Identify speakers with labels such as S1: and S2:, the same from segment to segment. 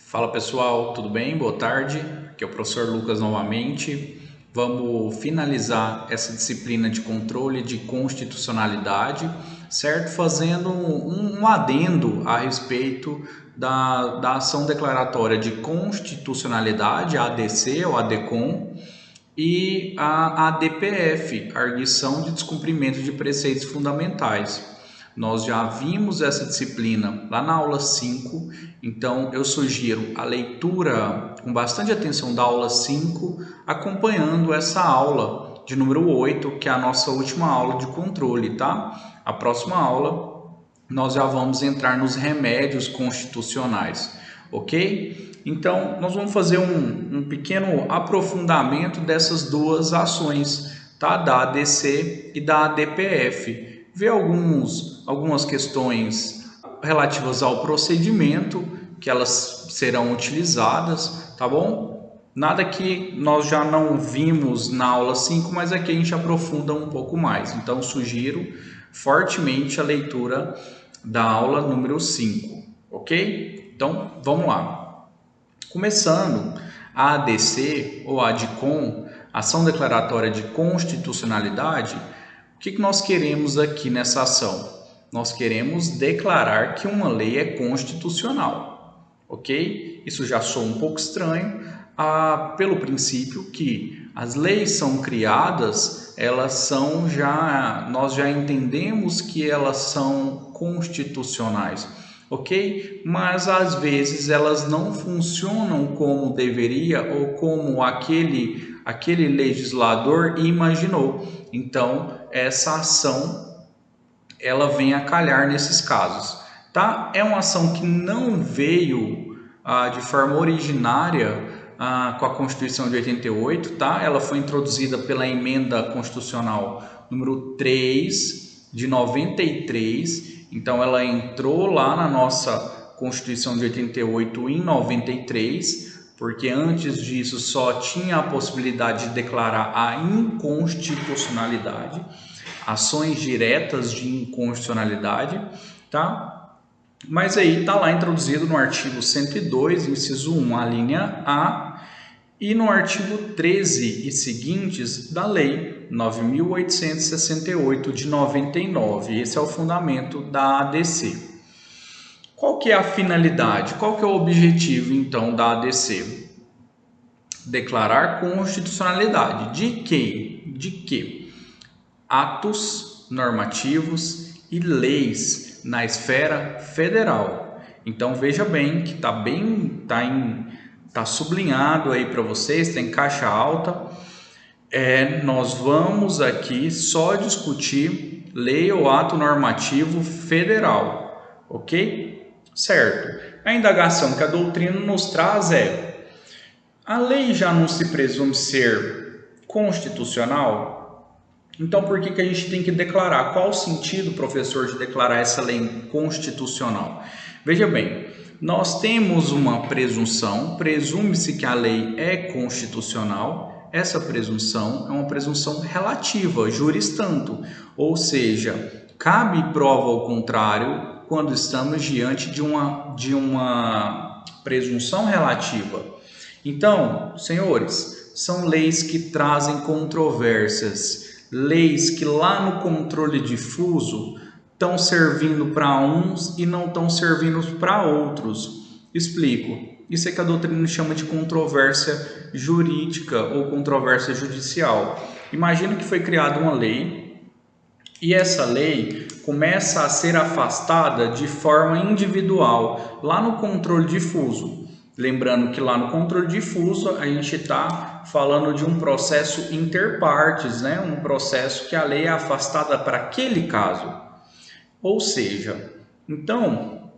S1: Fala pessoal, tudo bem? Boa tarde. Aqui é o professor Lucas novamente. Vamos finalizar essa disciplina de controle de constitucionalidade, certo? Fazendo um adendo a respeito da ação declaratória de constitucionalidade, a ADC ou ADCOM, e a ADPF, Arguição de Descumprimento de Preceitos Fundamentais. Nós já vimos essa disciplina lá na aula 5, então eu sugiro a leitura com bastante atenção da aula 5, acompanhando essa aula de número 8, que é a nossa última aula de controle, tá? A próxima aula nós já vamos entrar nos remédios constitucionais, ok? Então, nós vamos fazer um pequeno aprofundamento dessas duas ações, tá? Da ADC e da ADPF. Ver algumas questões relativas ao procedimento que elas serão utilizadas, tá bom? Nada que nós já não vimos na aula 5, mas aqui a gente aprofunda um pouco mais. Então, sugiro fortemente a leitura da aula número 5, ok? Então, vamos lá. Começando, a ADC ou ADCOM, Ação Declaratória de Constitucionalidade, o que nós queremos aqui nessa ação? Nós queremos declarar que uma lei é constitucional, ok? Isso já soa um pouco estranho, pelo princípio que as leis são criadas, nós já entendemos que elas são constitucionais, ok? Mas às vezes elas não funcionam como deveria ou como aquele legislador imaginou. Então, essa ação ela vem a calhar nesses casos, tá? É uma ação que não veio de forma originária com a Constituição de 88, tá? Ela foi introduzida pela Emenda Constitucional número 3 de 93. Então, ela entrou lá na nossa Constituição de 88 em 93, porque antes disso só tinha a possibilidade de declarar a inconstitucionalidade, ações diretas de inconstitucionalidade, tá? Mas aí está lá introduzido no artigo 102, inciso 1, a linha A, e no artigo 13 e seguintes da Lei 9.868 de 99. Esse é o fundamento da ADC. Qual que é a finalidade? Qual que é o objetivo, então, da ADC? Declarar constitucionalidade. De quê? De que atos normativos e leis na esfera federal. Então, veja bem que tá sublinhado aí para vocês, tem caixa alta. Nós vamos aqui só discutir lei ou ato normativo federal, ok? Certo. A indagação que a doutrina nos traz a lei já não se presume ser constitucional? Então, por que a gente tem que declarar? Qual o sentido, professor, de declarar essa lei constitucional? Veja bem, nós temos uma presunção, presume-se que a lei é constitucional. Essa presunção é uma presunção relativa, juris tanto, ou seja, cabe prova ao contrário quando estamos diante de uma presunção relativa. Então, senhores, são leis que trazem controvérsias, leis que lá no controle difuso estão servindo para uns e não estão servindo para outros. Explico. Isso é que a doutrina chama de controvérsia jurídica ou controvérsia judicial. Imagina que foi criada uma lei e essa lei começa a ser afastada de forma individual lá no controle difuso. Lembrando que lá no controle difuso a gente está falando de um processo interpartes, né? Um processo que a lei é afastada para aquele caso. Ou seja, então,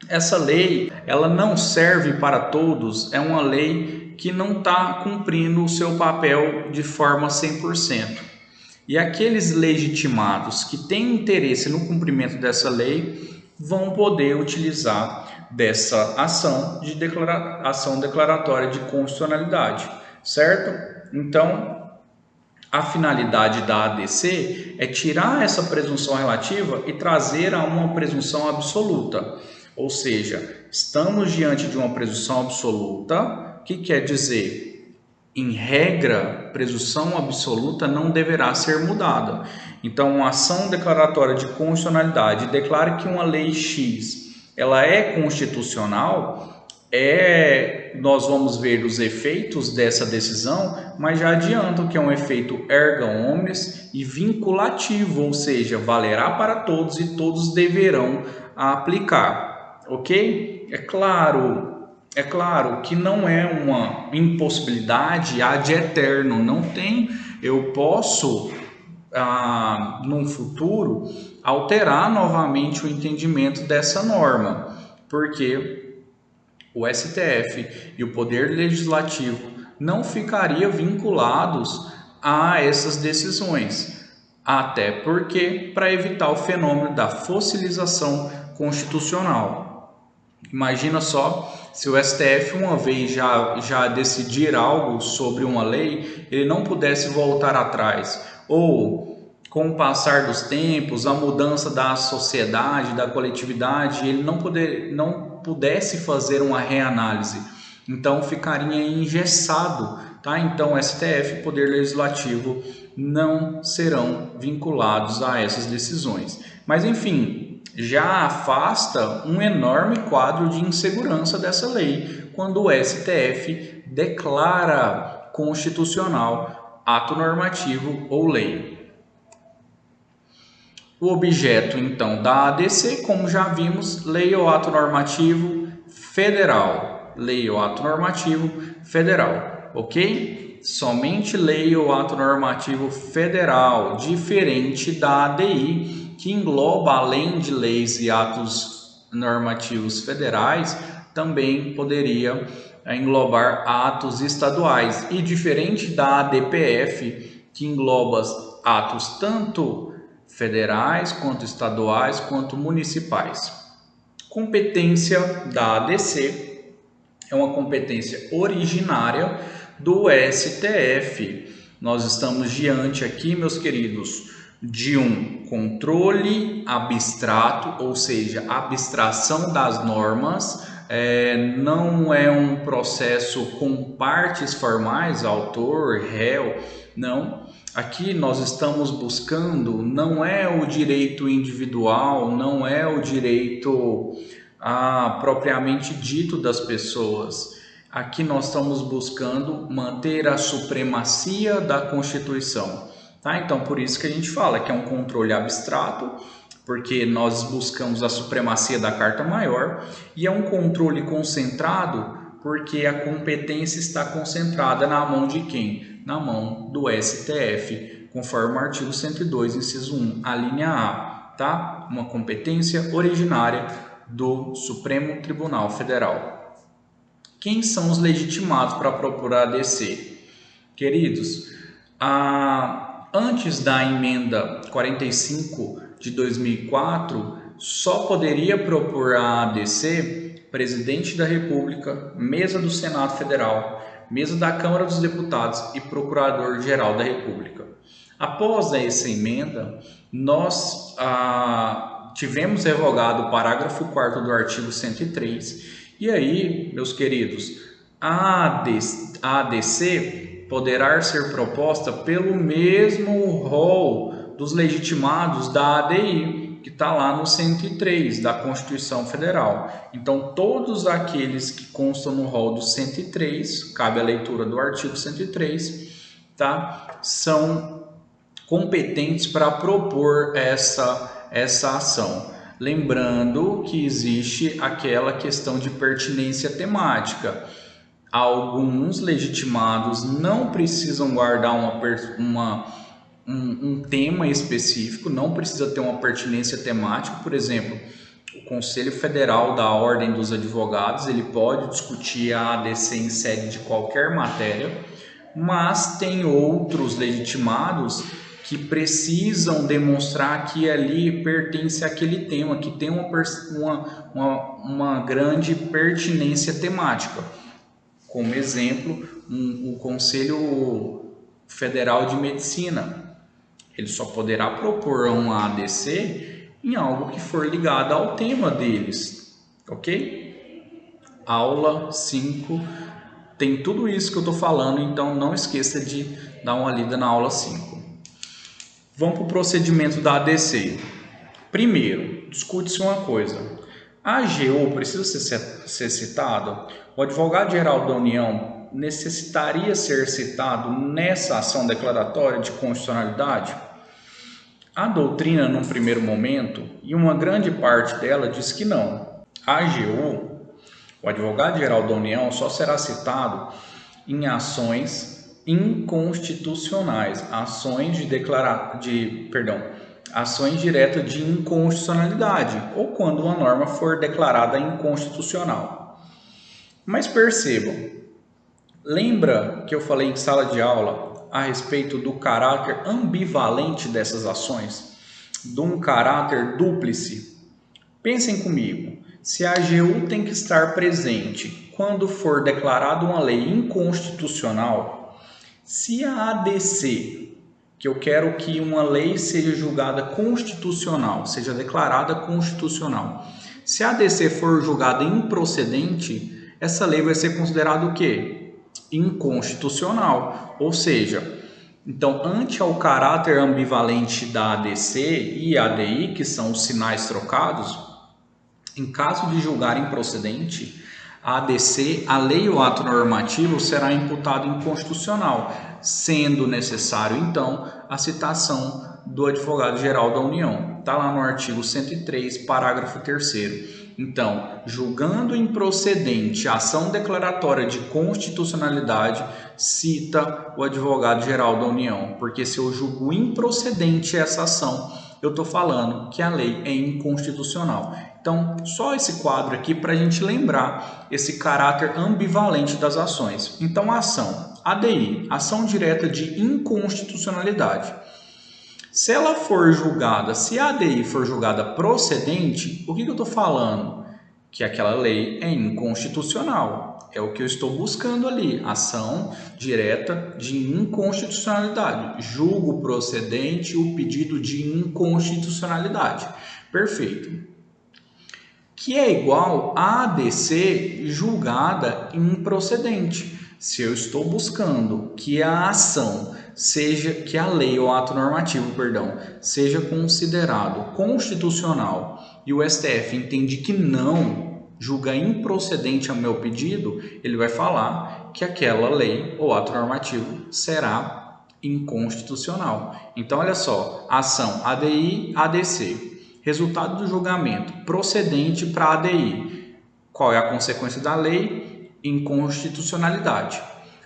S1: essa lei ela não serve para todos, é uma lei que não está cumprindo o seu papel de forma 100%. E aqueles legitimados que têm interesse no cumprimento dessa lei vão poder utilizar dessa ação ação declaratória de constitucionalidade, certo? Então, a finalidade da ADC é tirar essa presunção relativa e trazer a uma presunção absoluta. Ou seja, estamos diante de uma presunção absoluta, que quer dizer, em regra, presunção absoluta não deverá ser mudada. Então, uma ação declaratória de constitucionalidade declara que uma lei X ela é constitucional, nós vamos ver os efeitos dessa decisão, mas já adianto que é um efeito erga omnes e vinculativo, ou seja, valerá para todos e todos deverão aplicar, ok? É claro que não é uma impossibilidade ad eterno, não tem, eu posso num futuro alterar novamente o entendimento dessa norma, porque o STF e o Poder Legislativo não ficariam vinculados a essas decisões, até porque para evitar o fenômeno da fossilização constitucional. Imagina só se o STF uma vez já decidir algo sobre uma lei, ele não pudesse voltar atrás, ou com o passar dos tempos, a mudança da sociedade, da coletividade, ele não pudesse fazer uma reanálise. Então ficaria engessado, tá? Então o STF e o Poder Legislativo não serão vinculados a essas decisões. Mas enfim, já afasta um enorme quadro de insegurança dessa lei, quando o STF declara constitucional ato normativo ou lei. O objeto, então, da ADC, como já vimos, lei ou ato normativo federal. Lei ou ato normativo federal, ok? Somente lei ou ato normativo federal, diferente da ADI, que engloba, além de leis e atos normativos federais, também poderia englobar atos estaduais. E diferente da ADPF, que engloba atos tanto federais, quanto estaduais, quanto municipais. Competência da ADC é uma competência originária do STF. Nós estamos diante aqui, meus queridos, de um controle abstrato, ou seja, abstração das normas, não é um processo com partes formais, autor, réu, não. Aqui nós estamos buscando, não é o direito individual, não é o direito propriamente dito das pessoas. Aqui nós estamos buscando manter a supremacia da Constituição. Tá? Então, por isso que a gente fala que é um controle abstrato, porque nós buscamos a supremacia da Carta Maior, e é um controle concentrado, porque a competência está concentrada na mão de quem? Na mão do STF, conforme o artigo 102, inciso 1, a linha A, tá? Uma competência originária do Supremo Tribunal Federal. Quem são os legitimados para propor a ADC? Queridos, antes da emenda 45 de 2004, só poderia propor a ADC Presidente da República, Mesa do Senado Federal, Mesa da Câmara dos Deputados e Procurador-Geral da República. Após essa emenda, nós tivemos revogado o parágrafo 4º do artigo 103. E aí, meus queridos, a ADC poderá ser proposta pelo mesmo rol dos legitimados da ADI, que está lá no 103 da Constituição Federal. Então, todos aqueles que constam no rol do 103, cabe a leitura do artigo 103, tá? São competentes para propor essa ação. Lembrando que existe aquela questão de pertinência temática. Alguns legitimados não precisam guardar um tema específico, não precisa ter uma pertinência temática. Por exemplo, o Conselho Federal da Ordem dos Advogados, ele pode discutir a ADC em sede de qualquer matéria, mas tem outros legitimados que precisam demonstrar que ali pertence àquele tema, que tem uma grande pertinência temática. Como exemplo, o Conselho Federal de Medicina. Ele só poderá propor uma ADC em algo que for ligado ao tema deles. ok? Aula 5 tem tudo isso que eu estou falando, então não esqueça de dar uma lida na aula 5. Vamos para o procedimento da ADC. Primeiro, discute-se uma coisa. A AGU precisa ser citada? O advogado-geral da União necessitaria ser citado nessa ação declaratória de constitucionalidade? A doutrina, num primeiro momento, e uma grande parte dela, diz que não. A AGU, o advogado-geral da União, só será citado em ações inconstitucionais, ações ações diretas de inconstitucionalidade, ou quando uma norma for declarada inconstitucional. Mas percebam, lembra que eu falei em sala de aula a respeito do caráter ambivalente dessas ações, de um caráter dúplice? Pensem comigo, se a AGU tem que estar presente quando for declarada uma lei inconstitucional, se a ADC, que eu quero que uma lei seja julgada constitucional, seja declarada constitucional, se a ADC for julgada improcedente, essa lei vai ser considerada o quê? Inconstitucional. Ou seja, então, ante ao caráter ambivalente da ADC e ADI, que são os sinais trocados, em caso de julgar improcedente, a ADC, a lei ou ato normativo, será imputado inconstitucional, sendo necessário, então, a citação do advogado-geral da União. Está lá no artigo 103, parágrafo 3º. Então, julgando improcedente a ação declaratória de constitucionalidade, cita o advogado-geral da União, porque se eu julgo improcedente essa ação, eu estou falando que a lei é inconstitucional. Então, só esse quadro aqui para a gente lembrar esse caráter ambivalente das ações. Então, a ação ADI, ação direta de inconstitucionalidade. Se ela for julgada, se a ADI for julgada procedente, o que eu estou falando? Que aquela lei é inconstitucional. É o que eu estou buscando ali, ação direta de inconstitucionalidade. Julgo procedente o pedido de inconstitucionalidade. Perfeito. Que é igual a ADC julgada improcedente. Se eu estou buscando que a ação seja, que a lei ou ato normativo, seja considerado constitucional e o STF entende que não, julga improcedente ao meu pedido, ele vai falar que aquela lei ou ato normativo será inconstitucional. Então, olha só, ação ADI, ADC. Resultado do julgamento procedente para a ADI. Qual é a consequência da lei? Inconstitucionalidade.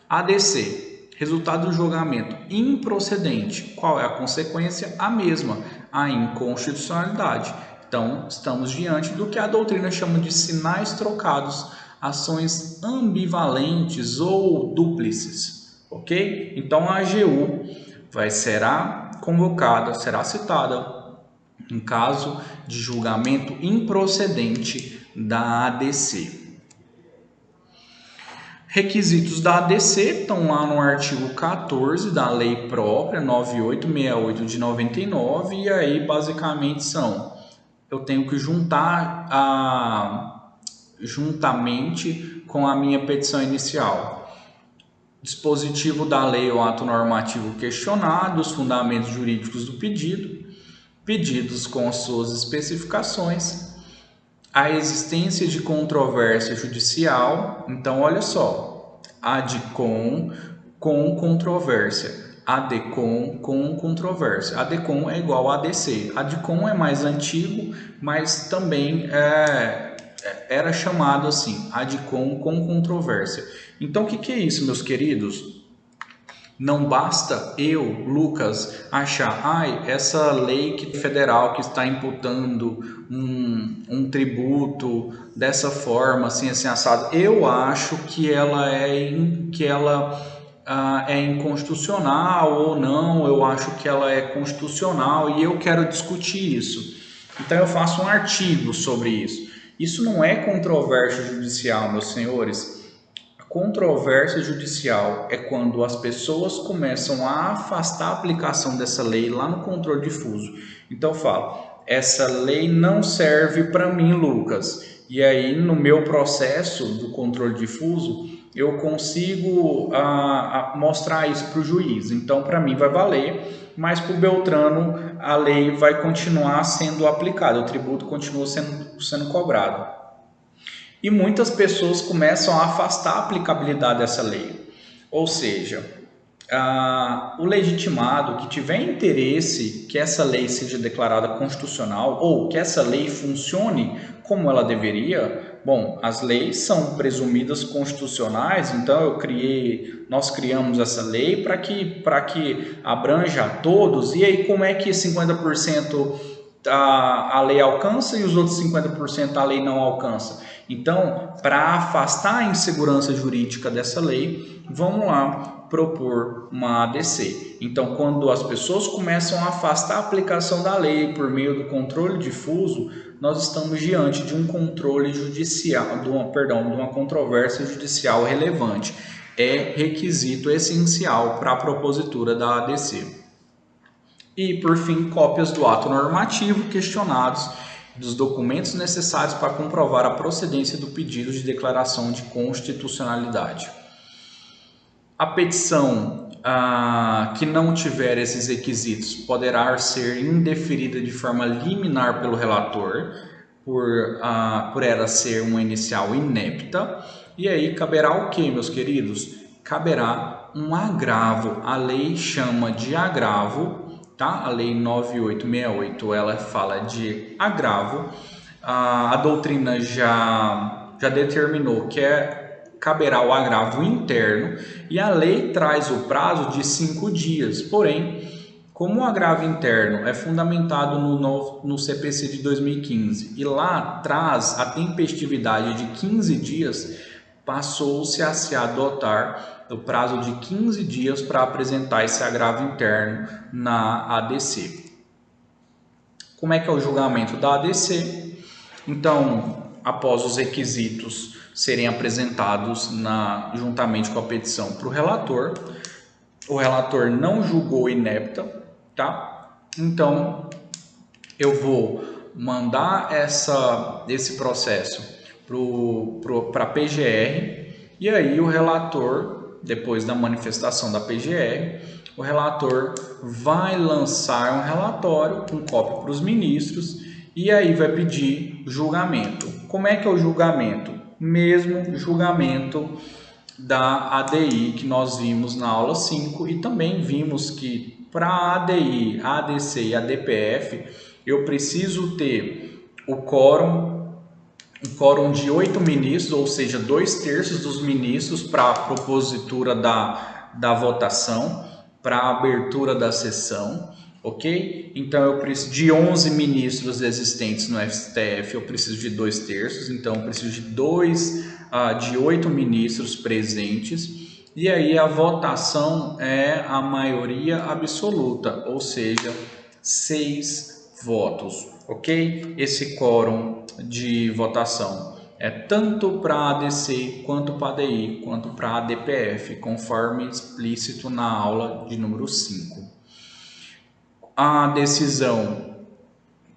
S1: ADC. Resultado do julgamento improcedente. Qual é a consequência? A mesma, a inconstitucionalidade. Então, estamos diante do que a doutrina chama de sinais trocados, ações ambivalentes ou dúplices. Ok? Então, a AGU será convocada, será citada em caso de julgamento improcedente da ADC. Requisitos da ADC estão lá no artigo 14 da lei própria 9868 de 99 e aí basicamente eu tenho que juntar juntamente com a minha petição inicial. Dispositivo da lei ou ato normativo questionado, os fundamentos jurídicos do pedido, pedidos com suas especificações, a existência de controvérsia judicial. Então, olha só, ADCOM com controvérsia, ADCOM com controvérsia. ADCOM é igual a ADC. ADCOM é mais antigo, mas também era chamado assim, ADCOM com controvérsia. Então, o que é isso, meus queridos? Não basta eu, Lucas, achar, essa lei federal que está imputando um tributo dessa forma, assim assado, eu acho que ela é inconstitucional ou não, eu acho que ela é constitucional e eu quero discutir isso. Então eu faço um artigo sobre isso. Isso não é controvérsia judicial, meus senhores. Controvérsia judicial é quando as pessoas começam a afastar a aplicação dessa lei lá no controle difuso. Então eu falo, essa lei não serve para mim, Lucas. E aí, no meu processo do controle difuso, eu consigo mostrar isso para o juiz. Então, para mim vai valer, mas para o Beltrano a lei vai continuar sendo aplicada, o tributo continua sendo cobrado. E muitas pessoas começam a afastar a aplicabilidade dessa lei. Ou seja, o legitimado que tiver interesse que essa lei seja declarada constitucional ou que essa lei funcione como ela deveria, bom, as leis são presumidas constitucionais, então nós criamos essa lei para que abranja a todos, e aí como é que 50% a lei alcança e os outros 50% a lei não alcança? Então, para afastar a insegurança jurídica dessa lei, vamos lá propor uma ADC. Então, quando as pessoas começam a afastar a aplicação da lei por meio do controle difuso, nós estamos diante de um controle judicial, de uma controvérsia judicial relevante. É requisito essencial para a propositura da ADC. E, por fim, cópias do ato normativo questionados, dos documentos necessários para comprovar a procedência do pedido de declaração de constitucionalidade. A petição que não tiver esses requisitos poderá ser indeferida de forma liminar pelo relator, por ela ser uma inicial inepta. E aí caberá o que, meus queridos? Caberá um agravo. A lei chama de agravo, tá? A lei 9868, ela fala de agravo. A doutrina já determinou que caberá o agravo interno, e a lei traz o prazo de 5 dias. Porém, como o agravo interno é fundamentado no CPC de 2015 e lá traz a tempestividade de 15 dias, passou-se a se adotar o prazo de 15 dias para apresentar esse agravo interno na ADC. Como é que é o julgamento da ADC? Então, após os requisitos serem apresentados juntamente com a petição para o relator não julgou inepta, tá? Então, eu vou mandar esse processo para a PGR, e aí o relator, depois da manifestação da PGR, o relator vai lançar um relatório com cópia para os ministros, e aí vai pedir julgamento. Como é que é o julgamento? Mesmo julgamento da ADI que nós vimos na aula 5, e também vimos que para a ADI, a ADC e a DPF, eu preciso ter um quórum de 8 ministros, ou seja, 2/3 dos ministros para a propositura da votação, para a abertura da sessão, ok? Então, eu preciso de 11 ministros existentes no STF, eu preciso de 2/3, então eu preciso de 8 ministros presentes, e aí a votação é a maioria absoluta, ou seja, 6 votos, ok? Esse quórum de votação é tanto para a ADC, quanto para a ADI, quanto para a DPF, conforme explícito na aula de número 5. A decisão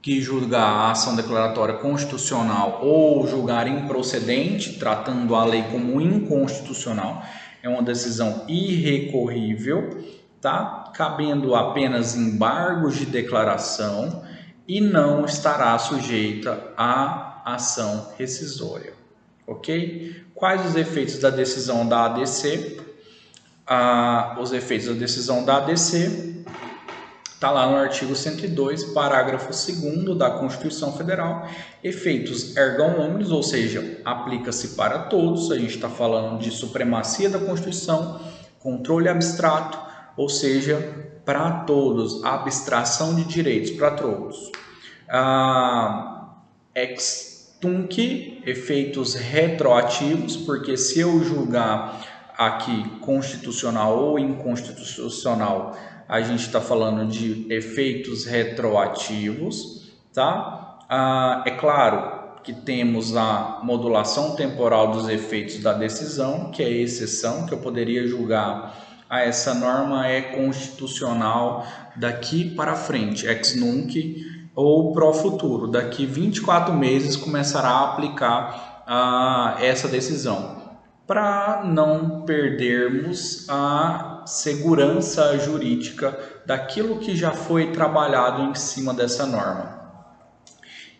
S1: que julgar a ação declaratória constitucional ou julgar improcedente, tratando a lei como inconstitucional, é uma decisão irrecorrível, tá? Cabendo apenas embargos de declaração e não estará sujeita à ação rescisória, ok? Quais os efeitos da decisão da ADC? Os efeitos da decisão da ADC está lá no artigo 102, parágrafo 2º da Constituição Federal, efeitos erga omnes, ou seja, aplica-se para todos, a gente está falando de supremacia da Constituição, controle abstrato, ou seja, para todos, abstração de direitos para todos. Ex tunc, efeitos retroativos, porque se eu julgar aqui constitucional ou inconstitucional, a gente está falando de efeitos retroativos, tá? É claro que temos a modulação temporal dos efeitos da decisão, que é exceção, que eu poderia julgar essa norma é constitucional daqui para frente, ex nunc, ou pro futuro, daqui 24 meses começará a aplicar essa decisão, para não perdermos a segurança jurídica daquilo que já foi trabalhado em cima dessa norma.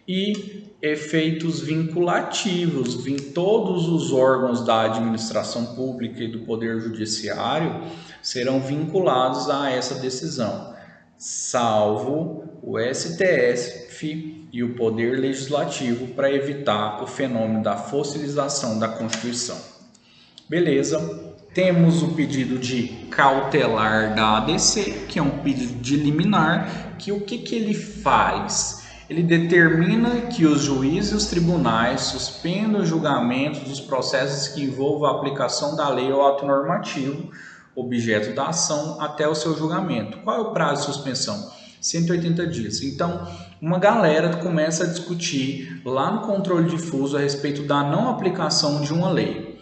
S1: E efeitos vinculativos, todos os órgãos da administração pública e do Poder Judiciário serão vinculados a essa decisão, salvo o STF e o Poder Legislativo, para evitar o fenômeno da fossilização da Constituição. Beleza? Temos o pedido de cautelar da ADC, que é um pedido de liminar, que o que ele faz? Ele determina que os juízes e os tribunais suspendam o julgamento dos processos que envolvam a aplicação da lei ou ato normativo, objeto da ação, até o seu julgamento. Qual é o prazo de suspensão? 180 dias. Então, uma galera começa a discutir lá no controle difuso a respeito da não aplicação de uma lei.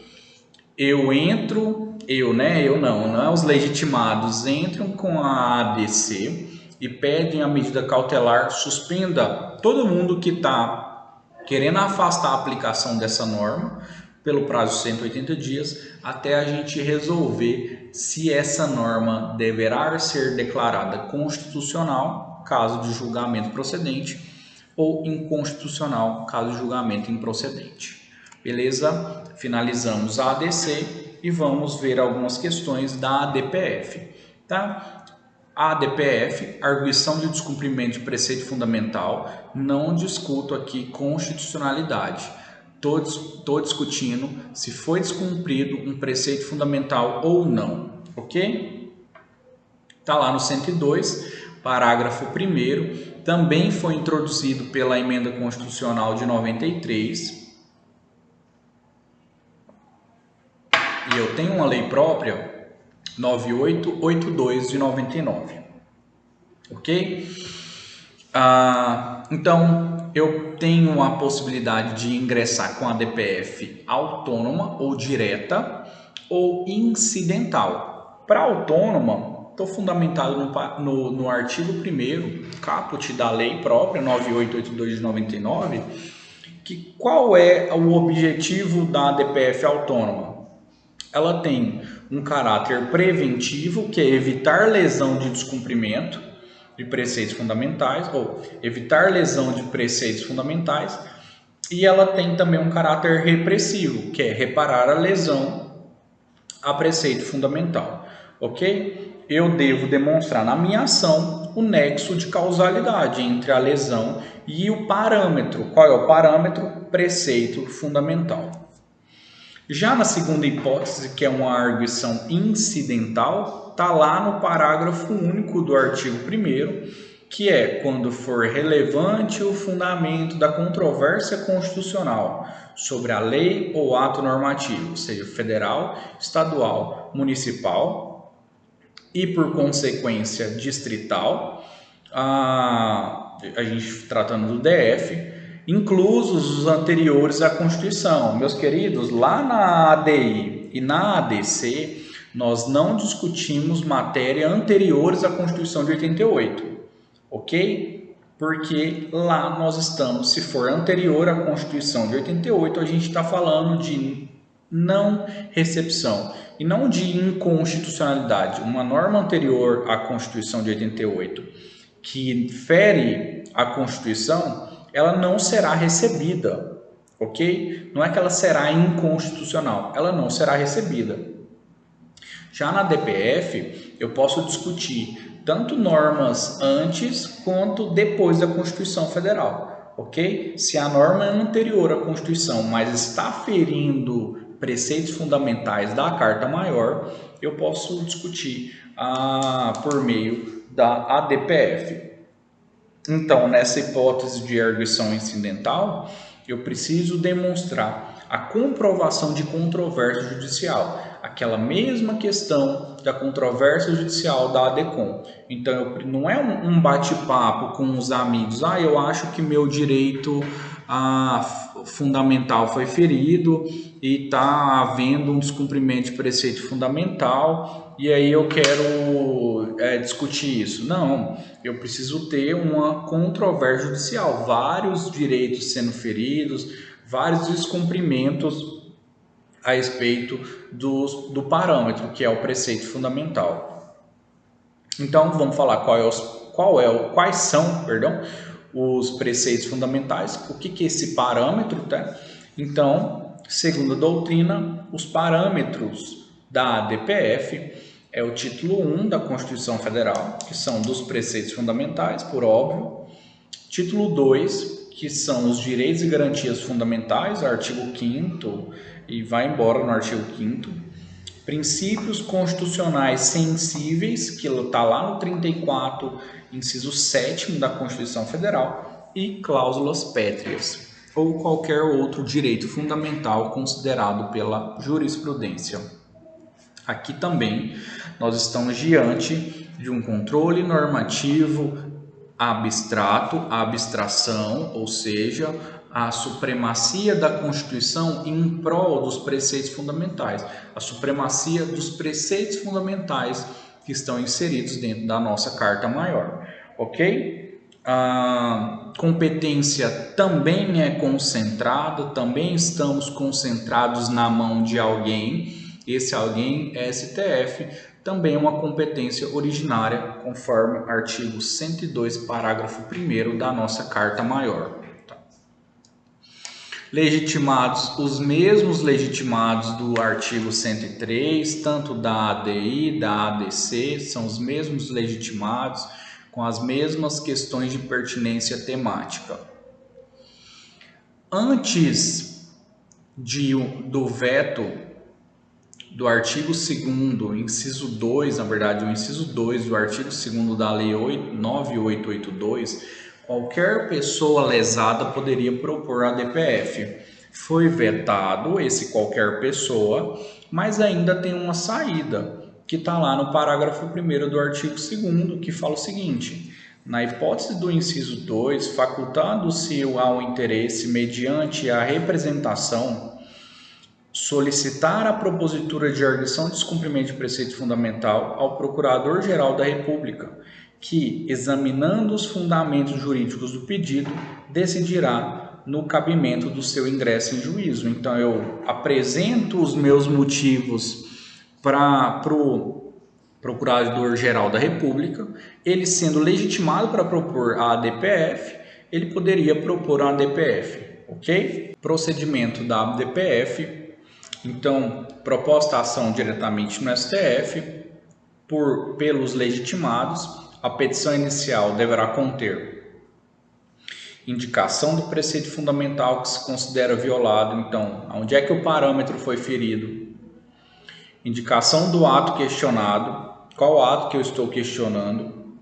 S1: Os legitimados entram com a ADC e pedem a medida cautelar, suspenda todo mundo que está querendo afastar a aplicação dessa norma pelo prazo de 180 dias, até a gente resolver se essa norma deverá ser declarada constitucional, caso de julgamento procedente, ou inconstitucional, caso de julgamento improcedente. Beleza? Finalizamos a ADC e vamos ver algumas questões da ADPF. Tá? A ADPF, arguição de descumprimento de preceito fundamental, não discuto aqui constitucionalidade. Estou discutindo se foi descumprido um preceito fundamental ou não, ok? Está lá no 102, parágrafo 1º, também foi introduzido pela Emenda Constitucional de 93, e eu tenho uma lei própria, 9882 de 99, ok? Então, eu tenho a possibilidade de ingressar com a DPF autônoma ou direta ou incidental. Para autônoma, estou fundamentado no artigo 1º, caput da lei própria, 9882 de 99, que qual é o objetivo da DPF autônoma? Ela tem um caráter preventivo, que é evitar lesão de descumprimento de preceitos fundamentais, ou evitar lesão de preceitos fundamentais, e ela tem também um caráter repressivo, que é reparar a lesão a preceito fundamental, ok? Eu devo demonstrar na minha ação o nexo de causalidade entre a lesão e o parâmetro. Qual é o parâmetro? Preceito fundamental. Já na segunda hipótese, que é uma arguição incidental, está lá no parágrafo único do artigo 1º, que é quando for relevante o fundamento da controvérsia constitucional sobre a lei ou ato normativo, seja federal, estadual, municipal e, por consequência, distrital, a gente tratando do DF, inclusos os anteriores à Constituição. Meus queridos, lá na ADI e na ADC, nós não discutimos matéria anteriores à Constituição de 88, ok? Porque lá nós estamos, se for anterior à Constituição de 88, a gente está falando de não recepção e não de inconstitucionalidade. Uma norma anterior à Constituição de 88 que fere a Constituição, ela não será recebida, ok? Não é que ela será inconstitucional, ela não será recebida. Já na DPF, eu posso discutir tanto normas antes quanto depois da Constituição Federal, ok? Se a norma é anterior à Constituição, mas está ferindo preceitos fundamentais da Carta Maior, eu posso discutir por meio da ADPF. Então, nessa hipótese de arguição incidental, eu preciso demonstrar a comprovação de controvérsia judicial, aquela mesma questão da controvérsia judicial da ADCOM. Então, não é um bate-papo com os amigos, eu acho que meu direito fundamental foi ferido e está havendo um descumprimento de preceito fundamental, e aí eu quero discutir isso. Não, eu preciso ter uma controvérsia judicial, vários direitos sendo feridos, vários descumprimentos a respeito do parâmetro, que é o preceito fundamental. Então, vamos falar quais são os preceitos fundamentais, o que é esse parâmetro, tá? Então, segundo a doutrina, os parâmetros da ADPF é o título 1 da Constituição Federal, que são dos preceitos fundamentais, por óbvio. Título 2, que são os direitos e garantias fundamentais, artigo 5º, e vai embora no artigo 5º. Princípios constitucionais sensíveis, que está lá no 34, inciso 7º da Constituição Federal, e cláusulas pétreas, ou qualquer outro direito fundamental considerado pela jurisprudência. Aqui também nós estamos diante de um controle normativo abstrato, a abstração, ou seja, a supremacia da Constituição em prol dos preceitos fundamentais, a supremacia dos preceitos fundamentais que estão inseridos dentro da nossa Carta Maior, ok? A competência também é concentrada, também estamos concentrados na mão de alguém, esse alguém é STF, também é uma competência originária, conforme artigo 102, parágrafo 1º da nossa Carta Maior. Legitimados, os mesmos legitimados do artigo 103, tanto da ADI, da ADC, são os mesmos legitimados, com as mesmas questões de pertinência temática. Antes do veto do artigo 2º, inciso 2, na verdade, o inciso 2 do artigo 2º da Lei 9882, qualquer pessoa lesada poderia propor a ADPF. Foi vetado esse qualquer pessoa, mas ainda tem uma saída, que está lá no parágrafo 1º do artigo 2º, que fala o seguinte: na hipótese do inciso 2, facultado-se ao interesse mediante a representação, solicitar a propositura de arguição de descumprimento de preceito fundamental ao Procurador-Geral da República, que, examinando os fundamentos jurídicos do pedido, decidirá no cabimento do seu ingresso em juízo. Então, eu apresento os meus motivos para o Procurador-Geral da República, ele sendo legitimado para propor a ADPF, ele poderia propor a ADPF, ok? Procedimento da ADPF. Então, proposta a ação diretamente no STF pelos legitimados. A petição inicial deverá conter indicação do preceito fundamental que se considera violado. Então, onde é que o parâmetro foi ferido? Indicação do ato questionado. Qual ato que eu estou questionando?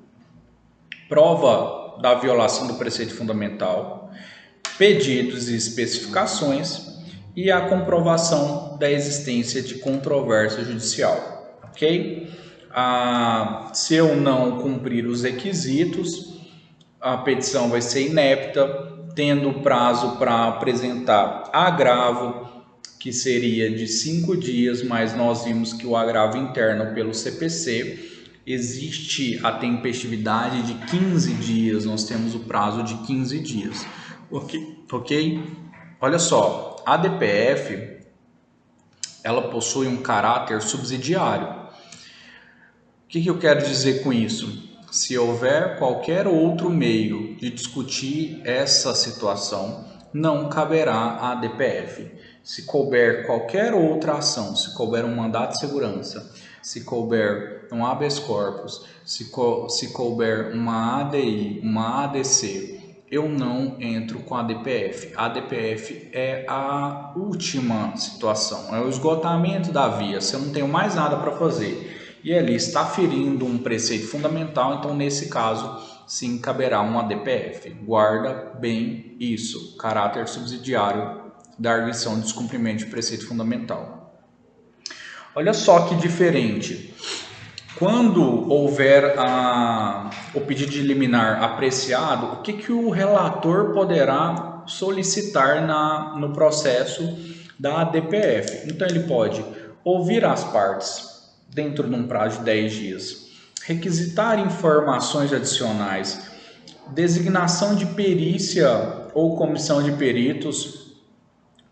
S1: Prova da violação do preceito fundamental. Pedidos e especificações. E a comprovação da existência de controvérsia judicial, ok? Se eu não cumprir os requisitos, a petição vai ser inepta, tendo prazo para apresentar agravo, que seria de 5 dias, mas nós vimos que o agravo interno pelo CPC existe a tempestividade de 15 dias, nós temos o prazo de 15 dias, ok? Olha só, a ADPF, ela possui um caráter subsidiário. O que eu quero dizer com isso? Se houver qualquer outro meio de discutir essa situação, não caberá à ADPF. Se couber qualquer outra ação, se couber um mandato de segurança, se couber um habeas corpus, se couber uma ADI, uma ADC, eu não entro com a ADPF. A ADPF é a última situação, é o esgotamento da via, se eu não tenho mais nada para fazer e ali está ferindo um preceito fundamental, então nesse caso sim caberá uma ADPF. Guarda bem isso, caráter subsidiário da arguição de descumprimento de preceito fundamental. Olha só que diferente. Quando houver o pedido de liminar apreciado, o que o relator poderá solicitar no processo da ADPF. Então ele pode ouvir as partes dentro de um prazo de 10 dias, requisitar informações adicionais, designação de perícia ou comissão de peritos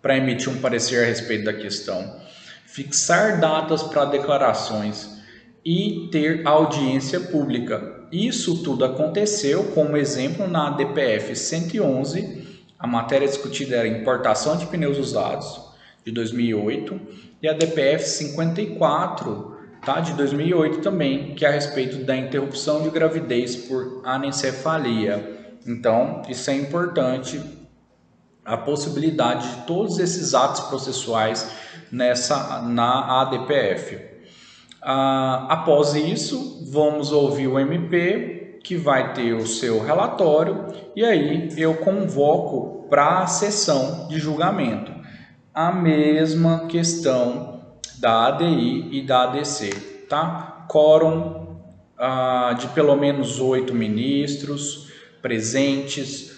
S1: para emitir um parecer a respeito da questão, fixar datas para declarações e ter audiência pública. Isso tudo aconteceu, como exemplo, na ADPF 111, a matéria discutida era importação de pneus usados, de 2008, e a ADPF 54, tá, de 2008 também, que é a respeito da interrupção de gravidez por anencefalia. Então, isso é importante, a possibilidade de todos esses atos processuais na ADPF. Após isso, vamos ouvir o MP, que vai ter o seu relatório, e aí eu convoco para a sessão de julgamento. A mesma questão da ADI e da ADC, tá? Quórum de pelo menos 8 ministros presentes,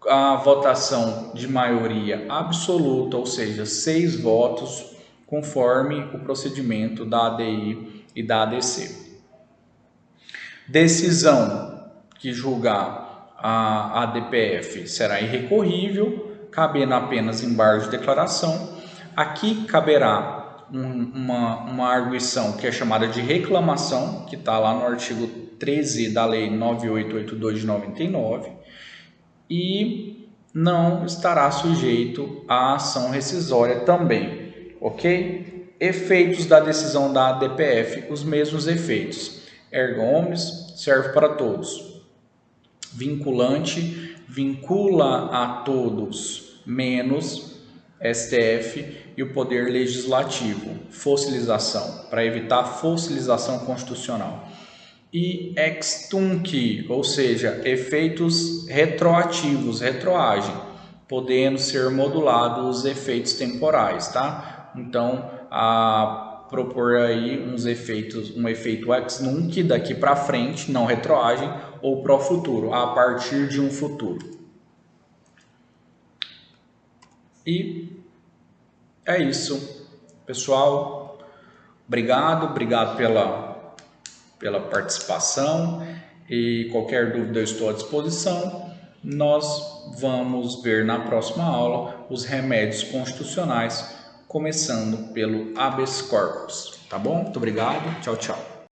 S1: a votação de maioria absoluta, ou seja, 6 votos, conforme o procedimento da ADI e da ADC. Decisão que julgar a ADPF será irrecorrível, cabendo apenas embargo de declaração. Aqui caberá uma arguição que é chamada de reclamação, que está lá no artigo 13 da Lei 9882 de 99, e não estará sujeito à ação rescisória também, ok? Efeitos da decisão da ADPF, os mesmos efeitos. Erga omnes, serve para todos. Vinculante, vincula a todos, menos STF e o Poder Legislativo. Fossilização, para evitar fossilização constitucional. E ex tunc, ou seja, efeitos retroativos, retroagem, podendo ser modulados os efeitos temporais, tá? Então, propor aí um efeito ex nunc daqui para frente, não retroagem, ou pro futuro, a partir de um futuro. E é isso, pessoal. Obrigado pela participação, e qualquer dúvida eu estou à disposição. Nós vamos ver na próxima aula os remédios constitucionais, começando pelo habeas corpus, tá bom? Muito obrigado, tchau, tchau.